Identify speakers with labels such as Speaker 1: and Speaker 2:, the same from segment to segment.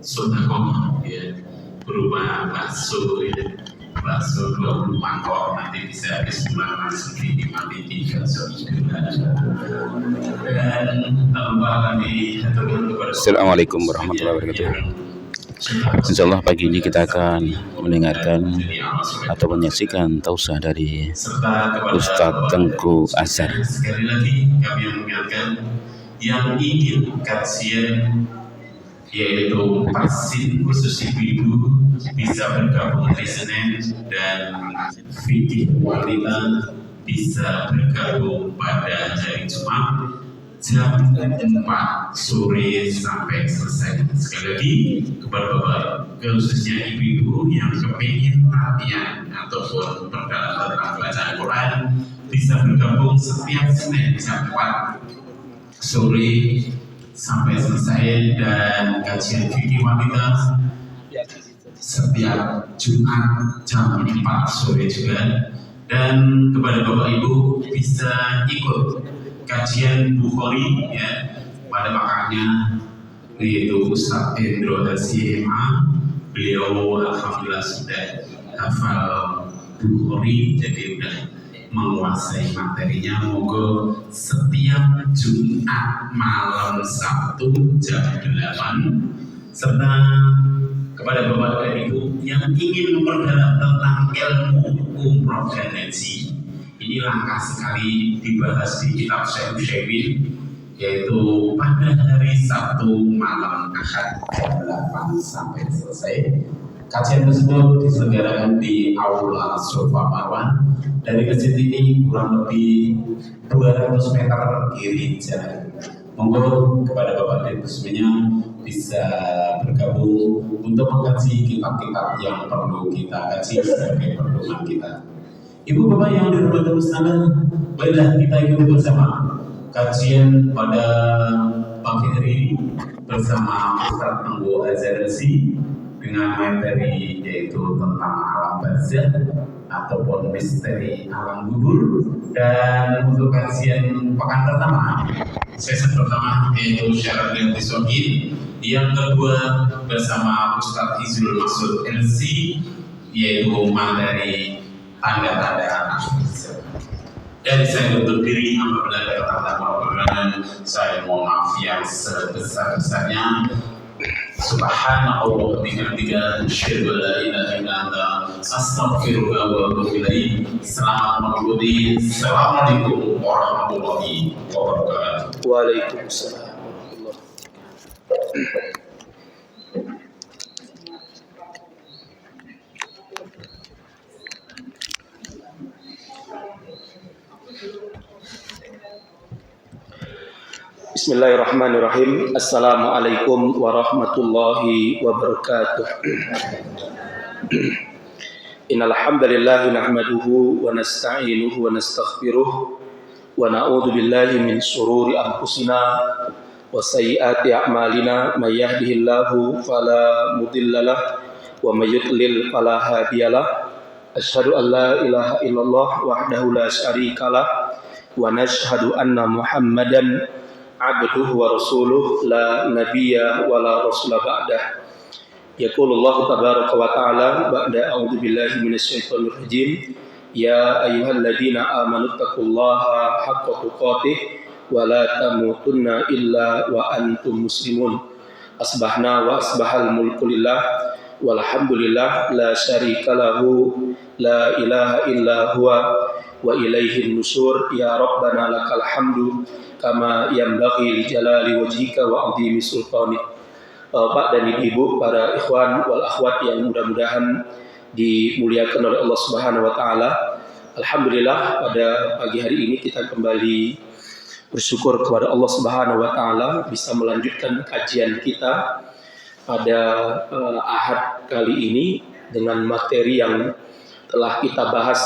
Speaker 1: sodakoh ya, berupa bakso ya, bakso 20 mangkok nanti bisa habis langsung dinikmati di bakso idola. Dan tambah lagi
Speaker 2: Assalamualaikum warahmatullahi wabarakatuh. Insyaallah pagi ini kita akan mendengarkan atau menyaksikan tausiah dari Ustadz Tengku Azhar.
Speaker 1: Sekali lagi kami mengingatkan yang ingin kajian yaitu vaksin khusus ibu-ibu bisa bergabung hari Senin, dan fikih wanita bisa bergabung pada hari Jumat jam 4 sore sampai selesai. Sekali lagi kepada bapak, khususnya ibu-ibu yang kepingin latihan ataupun perdalam tentang bacaan Quran bisa bergabung setiap Senin jam 4 sore sampai selesai, dan kajian fikih wanita setiap Jumat jam 4 sore juga. Dan kepada bapak ibu bisa ikut kajian Bukhari ya, pada makanya yaitu Ustadz Endro SIMA. Beliau alhamdulillah sudah hafal Bukhari, jadi udah menguasai materinya. Moga setiap Jumat malam Sabtu jam 8, serta kepada bapak dan ibu yang ingin memperdalam tentang ilmu umroh dan haji, ini langka sekali dibahas di kitab Syekh Utsaimin, yaitu pada hari Sabtu malam Ahad jam 8 sampai selesai. Kajian tersebut diselenggarakan di Aula Sofa Marwan dari masjid ini kurang lebih 200 meter kiri jalan. Monggo kepada bapak dan ibu semuanya bisa bergabung untuk mengkaji kitab-kitab yang perlu kita kaji sebagai pedoman kita. Ibu bapak yang dirahmati Allah, baiklah kita ikuti bersama kajian pada pagi hari ini bersama Ustadz Tengku Azhar dengan materi yaitu tentang alam barzakh ataupun misteri alam kubur. Dan untuk kajian pekan pertama, sesi pertama yaitu syarat dan disokin, yang kedua bersama Ustadz Izul Maksud LC yaitu materi tanda-tanda akhir zaman. Dan saya undur diri apabila ada kata-kata saya mohon maaf yang sebesar-besarnya. Subhanallah wa bihamdihi asyhadu an la ilaha illa anta astaghfiruka wa atubu ilaik. Selamat mengikuti. Assalamualaikum warahmatullahi wabarakatuh.
Speaker 3: Waalaikumsalam warahmatullahi wabarakatuh. Bismillahirrahmanirrahim. Assalamualaikum warahmatullahi wabarakatuh. Innal hamdalillah nahmaduhu wa nasta'inuhu wa nastaghfiruh wa na'udzu billahi min shururi anfusina wa sayyiati a'malina, may yahdihillahu fala mudhillalah wa may yudlil fala hadiyalah. Asyhadu an la ilaha illallah wahdahu la syarikalah wa nashhadu anna Muhammadan abduhu wa rasuluh la nabiyya wa la rasula ba'dah. Yaqulullahu tabaraka wa ta'ala ba'da a'udzu billahi minasyaitonir rajim. Ya ayyuhalladzina amanu taqullaha haqqa tuqatih wa la tamutunna illa wa antum muslimun. Asbahna wa asbahal mulku lillah walhamdulillah la syarika lahu la ilaha illa huwa wa ilaihin nusur. Ya rabbana lakal hamdu kama yanbaghi li jalali wajhika wa 'azimi sultanik. Pak dan Ibu, para ikhwan wal akhwat yang mudah-mudahan dimuliakan oleh Allah Subhanahu wa taala. Alhamdulillah pada pagi hari ini kita kembali bersyukur kepada Allah Subhanahu wa taala bisa melanjutkan kajian kita pada Ahad kali ini dengan materi yang telah kita bahas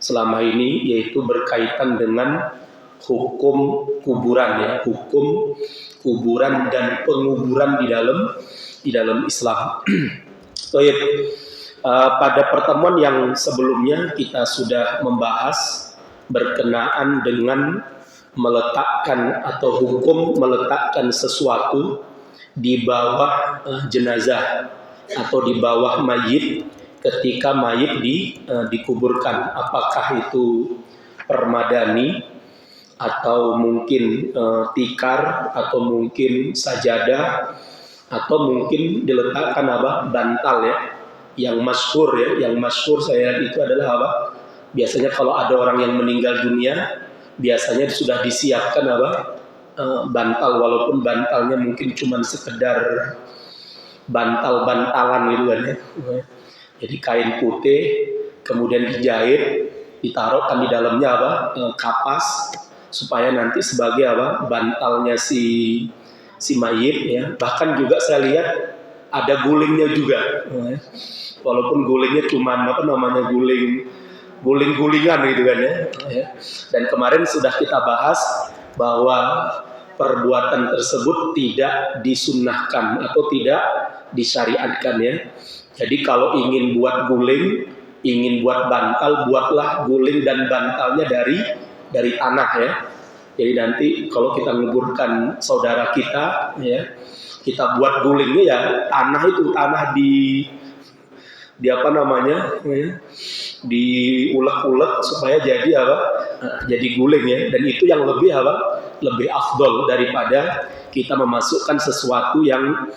Speaker 3: selama ini, yaitu berkaitan dengan hukum kuburan, ya, hukum kuburan dan penguburan di dalam Islam. Baik, pada pertemuan yang sebelumnya kita sudah membahas berkenaan dengan meletakkan atau hukum meletakkan sesuatu di bawah jenazah atau di bawah mayit ketika mayit dikuburkan. Apakah itu permadani atau mungkin tikar atau mungkin sajadah atau mungkin diletakkan bantal ya. Yang masyhur saya lihat itu adalah biasanya kalau ada orang yang meninggal dunia, biasanya sudah disiapkan bantal, walaupun bantalnya mungkin cuma sekedar bantal-bantalan gitu kan ya. Jadi kain putih kemudian dijahit, ditaruhkan di dalamnya kapas supaya nanti sebagai bantalnya si mayit ya. Bahkan juga saya lihat ada gulingnya juga. Walaupun gulingnya cuma guling-gulingan gitu kan ya. Dan kemarin sudah kita bahas bahwa perbuatan tersebut tidak disunnahkan atau tidak disyariatkan ya. Jadi kalau ingin buat guling, ingin buat bantal, buatlah guling dan bantalnya dari tanah ya. Jadi nanti kalau kita nguburkan saudara kita ya, kita buat gulingnya ya tanah di diulek-ulek supaya jadi jadi guling ya. Dan itu yang lebih afdol daripada kita memasukkan sesuatu yang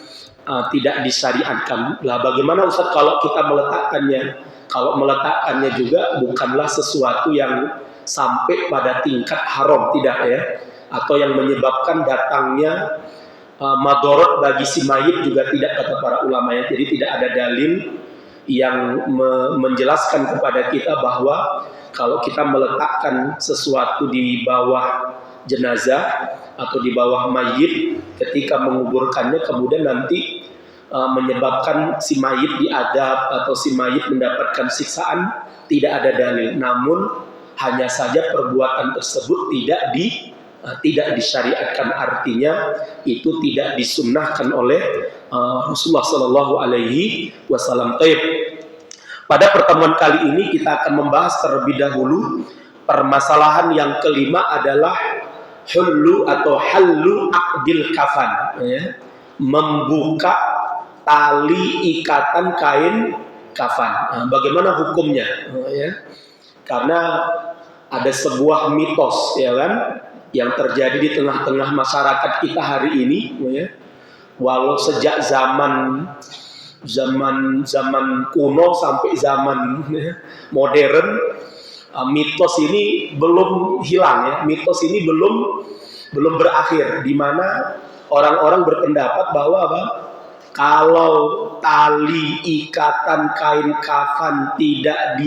Speaker 3: tidak disyariatkan. Lah bagaimana Ustaz kalau kita meletakkannya? Kalau meletakkannya juga bukanlah sesuatu yang sampai pada tingkat haram, tidak ya, atau yang menyebabkan datangnya madorot bagi si mayit juga tidak, kata para ulama ya. Jadi tidak ada dalil yang menjelaskan kepada kita bahwa kalau kita meletakkan sesuatu di bawah jenazah atau di bawah mayit ketika menguburkannya kemudian nanti menyebabkan si mayit diadab atau si mayit mendapatkan siksaan, tidak ada dalil. Namun hanya saja perbuatan tersebut tidak disyariatkan, artinya itu tidak disunnahkan oleh Rasulullah Shallallahu Alaihi Wasallam. Pada pertemuan kali ini kita akan membahas terlebih dahulu permasalahan yang kelima adalah hullu atau hallu aqdil kafan ya. Membuka tali ikatan kain kafan. Nah, bagaimana hukumnya ya? Karena ada sebuah mitos ya kan yang terjadi di tengah-tengah masyarakat kita hari ini ya. Walau sejak zaman kuno sampai zaman modern, mitos ini belum hilang ya. Mitos ini belum berakhir, di mana orang-orang berpendapat bahwa kalau tali ikatan kain kafan tidak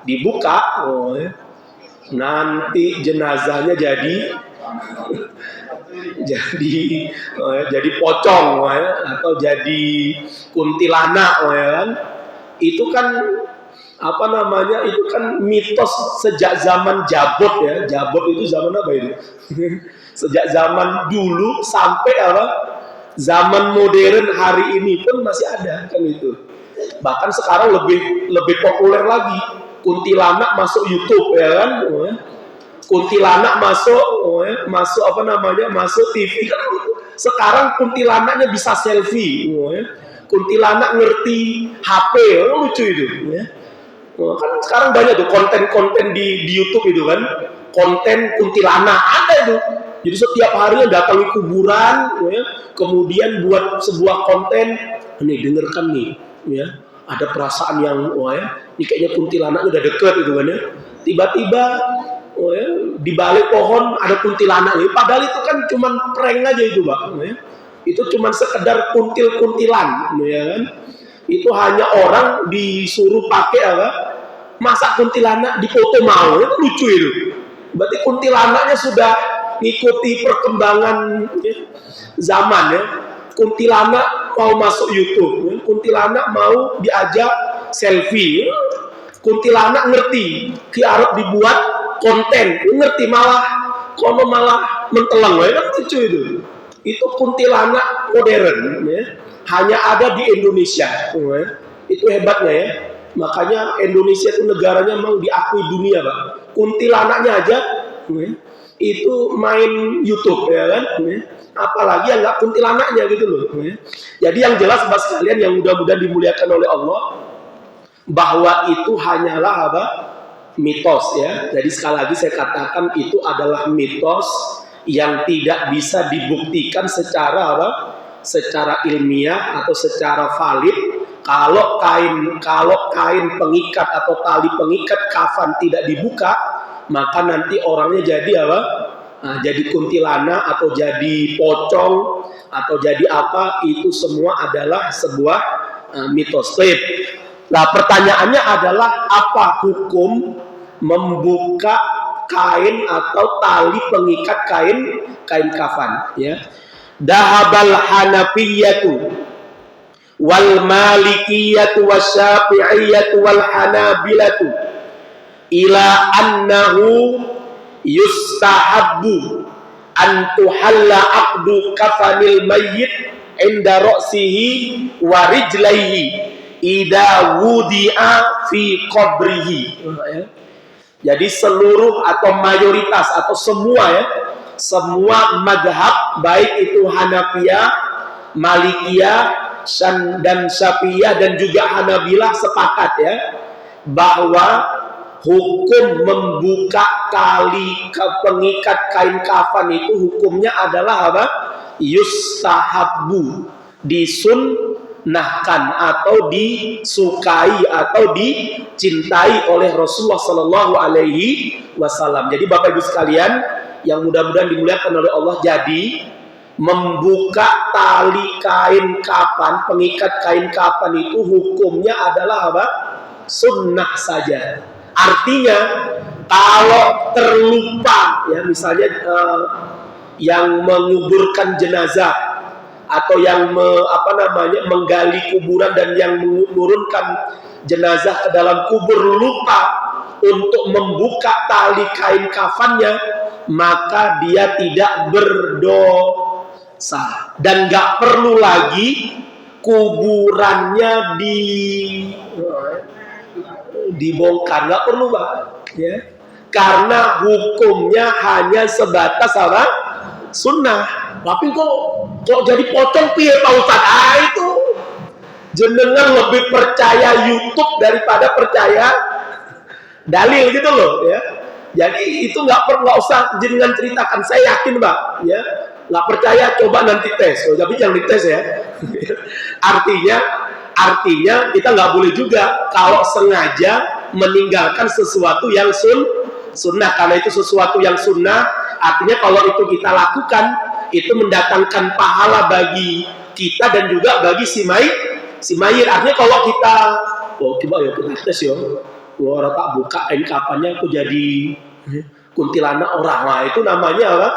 Speaker 3: dibuka, nanti jenazahnya jadi pocong atau jadi kuntilanak kan. Itu kan itu kan mitos sejak zaman Jabot ya. Jabot itu zaman apa itu? Sejak zaman dulu sampai zaman modern hari ini pun masih ada kan itu. Bahkan sekarang lebih populer lagi. Kuntilanak masuk YouTube ya kan. Kuntilanak masuk masuk TV kan. Sekarang kuntilanaknya bisa selfie kuntilanak ngerti HP, lucu itu ya. Kan sekarang banyak tuh konten-konten di YouTube itu kan, konten kuntilanak ada itu. Jadi setiap harinya datangi kuburan ya, kemudian buat sebuah konten, nih dengarkan nih ya, ada perasaan yang ini kayaknya kuntilanaknya udah deket itu kan ya. Tiba-tiba di balik pohon ada kuntilanak nih, padahal itu kan cuman prank aja itu Pak ya. Itu cuman sekedar kuntilan ya kan. Itu hanya orang disuruh pakai masak kuntilanak di foto mau, itu lucu itu. Berarti kuntilanaknya sudah ngikuti perkembangan zaman ya. Kuntilanak mau masuk YouTube ya. Kuntilanak mau diajak selfie ya. Kuntilanak ngerti Arab dibuat konten, ngerti malah mentelang ya kan, lucu itu. Itu kuntilanak modern ya. Hanya ada di Indonesia ya. Itu hebatnya ya. Makanya Indonesia itu negaranya mau diakui dunia Pak. Kuntilanaknya aja ya, itu main YouTube ya kan, apalagi yang nggak kuntilanaknya gitu loh. Jadi yang jelas Bapak sekalian yang mudah-mudahan dimuliakan oleh Allah, bahwa itu hanyalah apa? Mitos ya. Jadi sekali lagi saya katakan itu adalah mitos yang tidak bisa dibuktikan secara apa? Secara ilmiah atau secara valid. Kalau kain pengikat atau tali pengikat kafan tidak dibuka, maka nanti orangnya jadi apa? Nah, jadi kuntilanak atau jadi pocong atau jadi apa, itu semua adalah sebuah mitos. Nah, pertanyaannya adalah apa hukum membuka kain atau tali pengikat kain kafan ya. Dahabal Hanafiyatu wal Malikiyatu wasyafi'iyatu wal Hanabilatu ila annahu yustahabbu an tuhalla aqdu kafanil mayyit inda ra'sihi wa rijlaihi ida wudi'a fi qabrihi. Jadi seluruh atau mayoritas atau semua ya, semua madhab baik itu Hanafiyah, Malikiyah dan Syafi'iyah dan juga Hanabilah sepakat ya bahwa hukum membuka tali pengikat kain kafan itu hukumnya adalah apa? Yustahabbu, disunnahkan atau disukai atau dicintai oleh Rasulullah Sallallahu Alaihi Wasallam. Jadi Bapak Ibu sekalian yang mudah-mudahan dimuliakan oleh Allah, jadi membuka tali kain kafan, pengikat kain kafan itu hukumnya adalah apa? Sunnah saja. Artinya kalau terlupa ya, misalnya yang menguburkan jenazah atau yang menggali kuburan dan yang menurunkan jenazah ke dalam kubur lupa untuk membuka tali kain kafannya, maka dia tidak berdosa dan nggak perlu lagi kuburannya dibongkar, nggak perlu Pak ya, karena hukumnya hanya sebatas apa? Sunnah. Tapi kok jadi pocong piye Pak Ustaz? Itu jenengan lebih percaya YouTube daripada percaya dalil gitu loh ya. Jadi itu nggak usah jenengan ceritakan, saya yakin Pak ya. Nggak percaya coba nanti tes, tapi jangan dites ya. Artinya kita nggak boleh juga kalau sengaja meninggalkan sesuatu yang sunnah, karena itu sesuatu yang sunnah artinya kalau itu kita lakukan itu mendatangkan pahala bagi kita dan juga bagi si mayit. Artinya kalau kita coba ya kita tes ya, orang tak buka kain kafannya aku jadi kuntilanak orang, nah itu namanya apa?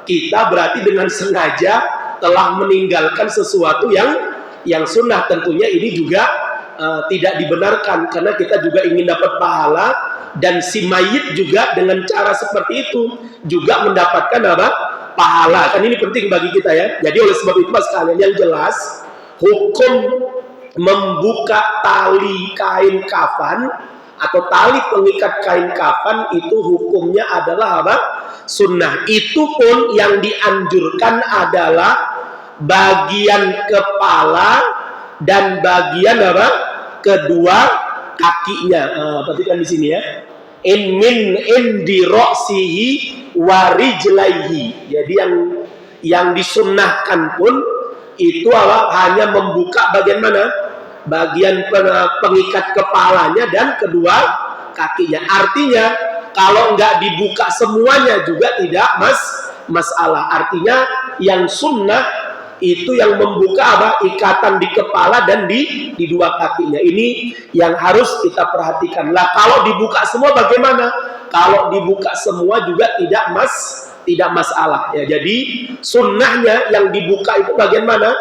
Speaker 3: Kita berarti dengan sengaja telah meninggalkan sesuatu yang sunnah. Tentunya ini juga tidak dibenarkan karena kita juga ingin dapat pahala dan si mayit juga dengan cara seperti itu juga mendapatkan apa? Pahala. Kan ini penting bagi kita ya. Jadi oleh sebab itu Mas sekalian, yang jelas hukum membuka tali kain kafan atau tali pengikat kain kafan itu hukumnya adalah apa? Sunnah. Itu pun yang dianjurkan adalah bagian kepala dan bagian apa? Kedua kakinya. Perhatikan di sini ya. Indi ra'sihi wa rijlaihi. Jadi yang disunnahkan pun itu apa? Hanya membuka bagian mana? Bagian pengikat kepalanya dan kedua kakinya. Artinya kalau nggak dibuka semuanya juga tidak masalah. Artinya yang sunnah itu yang membuka apa? Ikatan di kepala dan di dua kakinya. Ini yang harus kita perhatikan. Lah kalau dibuka semua bagaimana? Kalau dibuka semua juga tidak masalah ya. Jadi sunnahnya yang dibuka itu bagian mana?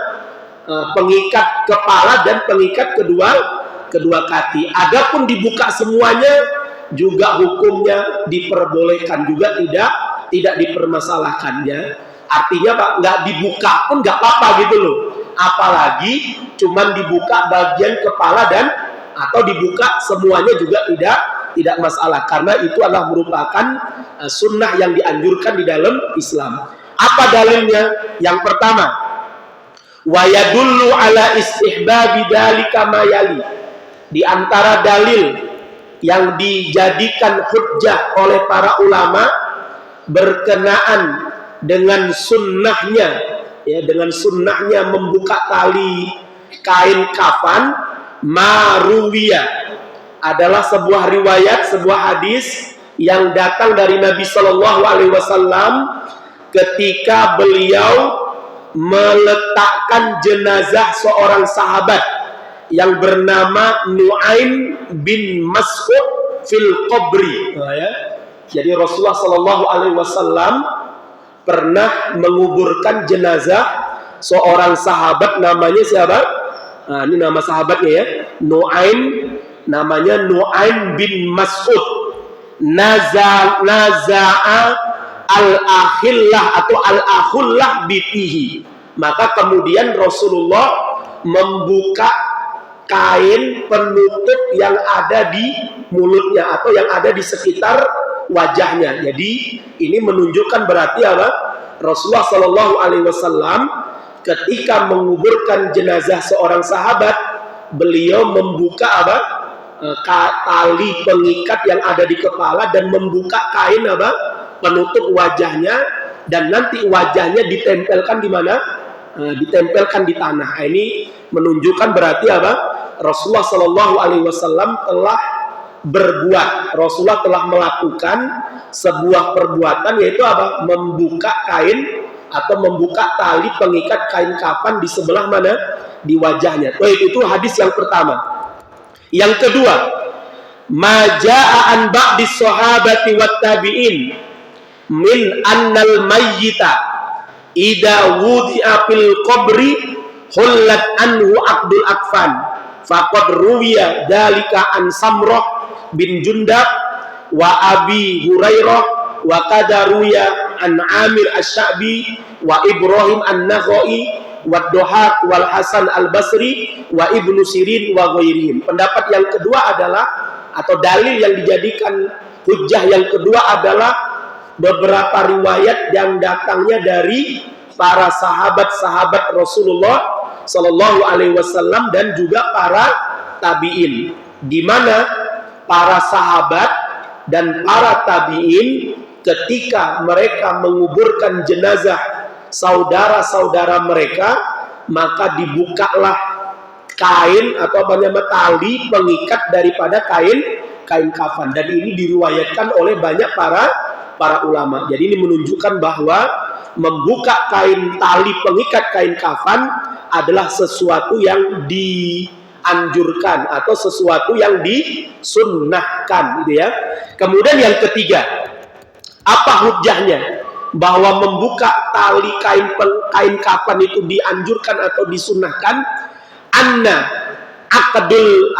Speaker 3: Pengikat kepala dan pengikat kedua kaki. Adapun dibuka semuanya juga hukumnya diperbolehkan, juga tidak dipermasalahkan ya. Artinya Pak, nggak dibuka pun nggak apa-apa gitu loh. Apalagi cuman dibuka bagian kepala dan atau dibuka semuanya juga tidak masalah karena itu adalah merupakan sunnah yang dianjurkan di dalam Islam. Apa dalilnya? Yang pertama, wa yadullu ala istihbabi dzalika ma yali. Di antara dalil yang dijadikan hujjah oleh para ulama berkenaan dengan sunnahnya, ya, dengan sunnahnya membuka tali kain kafan, maruwiyah, adalah sebuah riwayat, sebuah hadis yang datang dari Nabi Shallallahu Alaihi Wasallam ketika beliau meletakkan jenazah seorang sahabat yang bernama Nu'aim bin Mas'ud fil qabri. Ya. Jadi Rasulullah Shallallahu Alaihi Wasallam pernah menguburkan jenazah seorang sahabat, namanya siapa? Nah, ini nama sahabatnya ya, Nu'aim, namanya Nu'aim bin Mas'ud. Naza'a al-akhillah atau al-akhullah bitihi. Maka kemudian Rasulullah membuka kain penutup yang ada di mulutnya atau yang ada di sekitar wajahnya. Jadi ini menunjukkan berarti apa? Rasulullah Shallallahu Alaihi Wasallam ketika menguburkan jenazah seorang sahabat, beliau membuka apa? Tali pengikat yang ada di kepala dan membuka kain apa? Penutup wajahnya, dan nanti wajahnya ditempelkan di mana? Ditempelkan di tanah. Ini menunjukkan berarti apa? Rasulullah Shallallahu Alaihi Wasallam telah berbuat, Rasulullah telah melakukan sebuah perbuatan, yaitu apa? Membuka kain atau membuka tali pengikat kain kafan di sebelah mana? Di wajahnya. Baik, itu hadis yang pertama. Yang kedua, majaa an ba'dis sahabati wat tabi'in min annal mayyita idza wudi'a fil qabri hullat anhu aqdul akfan faqad ruwiya dalika an Samrah bin Jundab wa Abi Hurairah wa qadaruya an Amir Asy-Sya'bi wa Ibrahim An-Nakhai wa Dohak wal Hasan Al-Basri wa Ibnu Sirin wa ghairihim. Pendapat yang kedua adalah, atau dalil yang dijadikan hujjah yang kedua adalah beberapa riwayat yang datangnya dari para sahabat-sahabat Rasulullah Sallallahu Alaihi Wasallam dan juga para tabiin, di mana para sahabat dan para tabiin ketika mereka menguburkan jenazah saudara-saudara mereka, maka dibukalah kain atau tali pengikat daripada kain kafan, dan ini diriwayatkan oleh banyak para ulama. Jadi ini menunjukkan bahwa membuka kain tali pengikat kain kafan adalah sesuatu yang dianjurkan atau sesuatu yang disunnahkan, gitu ya. Kemudian yang ketiga, apa hujjahnya bahwa membuka tali kain kafan itu dianjurkan atau disunnahkan? Anna aqdul